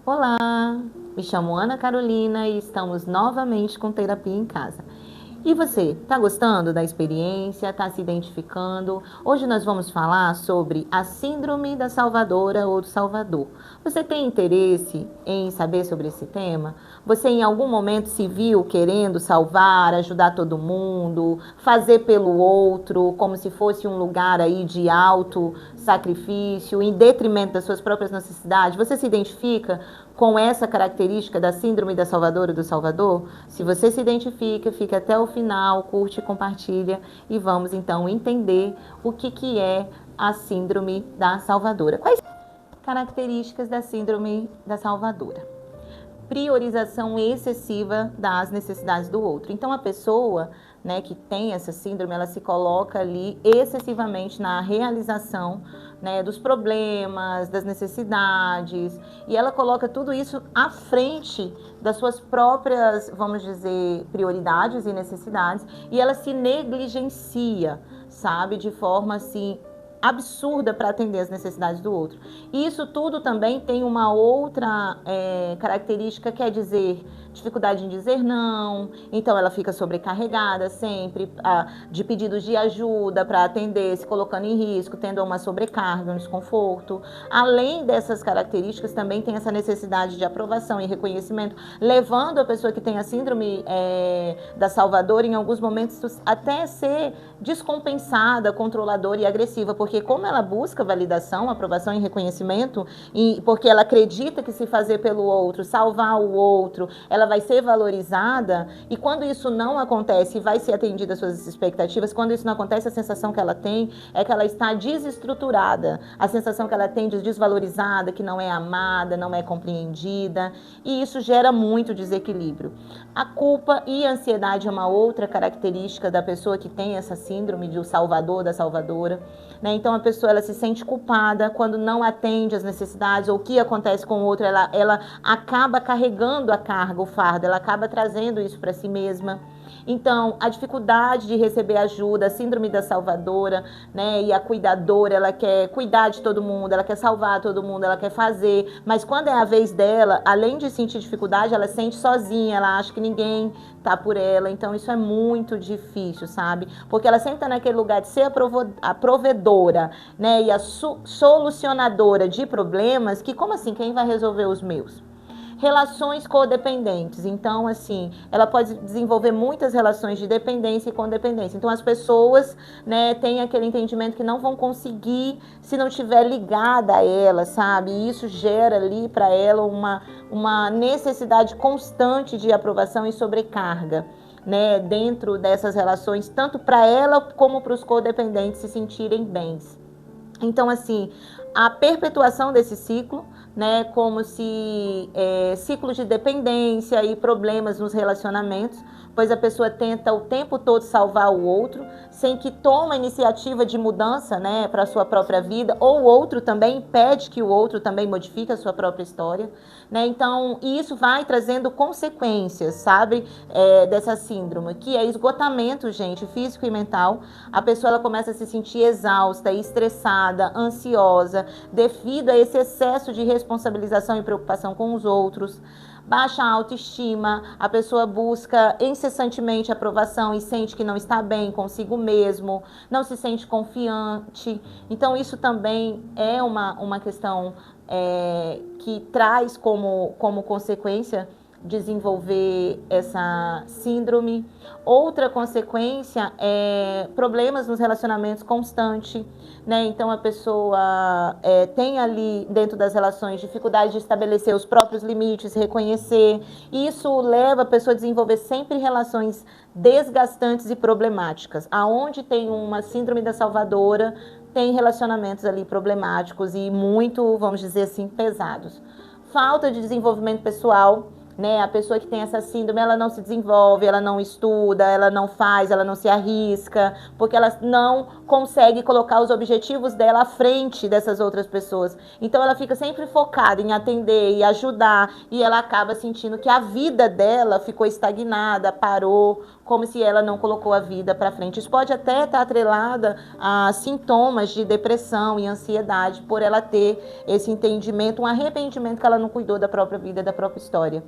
Olá, me chamo Ana Carolina e estamos novamente com Terapia em Casa. E você, está gostando da experiência? Está se identificando? Hoje nós vamos falar sobre a Síndrome da Salvadora ou do Salvador. Você tem interesse em saber sobre esse tema? Você em algum momento se viu querendo salvar, ajudar todo mundo, fazer pelo outro, como se fosse um lugar aí de alto sacrifício, em detrimento das suas próprias necessidades? Você se identifica com essa característica da Síndrome da Salvadora ou do Salvador? Se você se identifica, fica até o final, curte, compartilha e vamos então entender o que é a Síndrome da Salvadora. Quais características da Síndrome da Salvadora? Priorização excessiva das necessidades do outro. Então, a pessoa, né, que tem essa síndrome, ela se coloca ali excessivamente na realização, né, dos problemas, das necessidades, e ela coloca tudo isso à frente das suas próprias, vamos dizer, prioridades e necessidades, e ela se negligencia, sabe, de forma assim absurda para atender as necessidades do outro. E isso tudo também tem uma outra característica, quer dizer, dificuldade em dizer não, então ela fica sobrecarregada sempre de pedidos de ajuda para atender, se colocando em risco, tendo uma sobrecarga, um desconforto. Além dessas características, também tem essa necessidade de aprovação e reconhecimento, levando a pessoa que tem a síndrome da Salvador, em alguns momentos, até ser descompensada, controladora e agressiva, porque como ela busca validação, aprovação e reconhecimento, e porque ela acredita que se fazer pelo outro, salvar o outro, ela vai ser valorizada, e quando isso não acontece, vai ser atendida às suas expectativas, quando isso não acontece, a sensação que ela tem é que ela está desestruturada, a sensação que ela tem de desvalorizada, que não é amada, não é compreendida, e isso gera muito desequilíbrio. A culpa e a ansiedade é uma outra característica da pessoa que tem essa síndrome de o salvador, da salvadora, né? Então a pessoa ela se sente culpada quando não atende às necessidades, ou o que acontece com o outro, ela acaba carregando a carga, o fardo, ela acaba trazendo isso para si mesma. Então, a dificuldade de receber ajuda, a síndrome da salvadora, né? E a cuidadora, ela quer cuidar de todo mundo, ela quer salvar todo mundo, ela quer fazer, mas quando é a vez dela, além de sentir dificuldade, ela sente sozinha, ela acha que ninguém tá por ela, então isso é muito difícil, sabe? Porque ela sempre tá naquele lugar de ser a provedora, né? E a solucionadora de problemas, que como assim, quem vai resolver os meus? Relações codependentes. Então, assim, ela pode desenvolver muitas relações de dependência e codependência. Então, as pessoas, né, têm aquele entendimento que não vão conseguir se não estiver ligada a ela, sabe? E isso gera ali para ela uma necessidade constante de aprovação e sobrecarga, né, dentro dessas relações, tanto para ela como para os codependentes se sentirem bens. Então, assim, a perpetuação desse ciclo, né, como se ciclo de dependência e problemas nos relacionamentos, pois a pessoa tenta o tempo todo salvar o outro, sem que tome a iniciativa de mudança, né, para a sua própria vida, ou o outro também impede que o outro também modifique a sua própria história, né? Então, isso vai trazendo consequências, sabe, dessa síndrome, que é esgotamento, gente, físico e mental. A pessoa ela começa a se sentir exausta, estressada, ansiosa, devido a esse excesso de responsabilização e preocupação com os outros. Baixa autoestima, a pessoa busca incessantemente aprovação e sente que não está bem consigo mesmo, não se sente confiante. Então, isso também é uma questão que traz como consequência desenvolver essa síndrome. Outra consequência é problemas nos relacionamentos constantes, né? Então a pessoa tem ali dentro das relações dificuldade de estabelecer os próprios limites, reconhecer. Isso leva a pessoa a desenvolver sempre relações desgastantes e problemáticas. Aonde tem uma síndrome da salvadora, tem relacionamentos ali problemáticos e muito, vamos dizer assim, pesados. Falta de desenvolvimento pessoal, né? A pessoa que tem essa síndrome, ela não se desenvolve, ela não estuda, ela não faz, ela não se arrisca, porque ela não consegue colocar os objetivos dela à frente dessas outras pessoas. Então ela fica sempre focada em atender e ajudar, e ela acaba sentindo que a vida dela ficou estagnada, parou, como se ela não colocou a vida para frente. Isso pode até estar atrelada a sintomas de depressão e ansiedade, por ela ter esse entendimento, um arrependimento que ela não cuidou da própria vida, da própria história.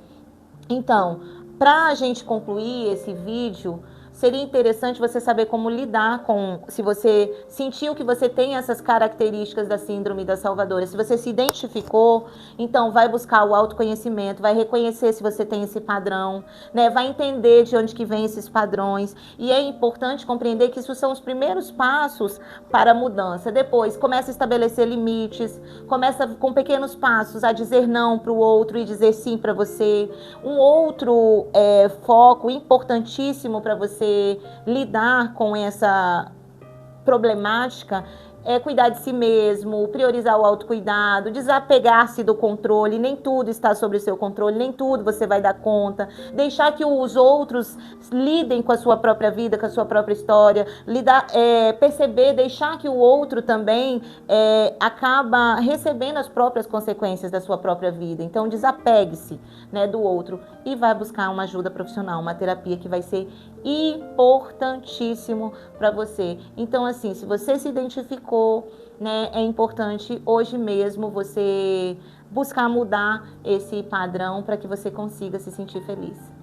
Então, para a gente concluir esse vídeo, seria interessante você saber como lidar com, se você sentiu que você tem essas características da síndrome da Salvadora, se você se identificou, então vai buscar o autoconhecimento, vai reconhecer se você tem esse padrão, né? Vai entender de onde que vem esses padrões, e é importante compreender que isso são os primeiros passos para a mudança. Depois, começa a estabelecer limites, começa com pequenos passos a dizer não para o outro e dizer sim para você. Um outro foco importantíssimo para você lidar com essa problemática é cuidar de si mesmo, priorizar o autocuidado, desapegar-se do controle. Nem tudo está sob o seu controle, nem tudo você vai dar conta. Deixar que os outros lidem com a sua própria vida, com a sua própria história. Perceber, deixar que o outro também acaba recebendo as próprias consequências da sua própria vida. Então, desapegue-se, né, do outro e vai buscar uma ajuda profissional, uma terapia que vai ser importantíssimo para você. Então, assim, se você se identificou, né, é importante hoje mesmo você buscar mudar esse padrão para que você consiga se sentir feliz.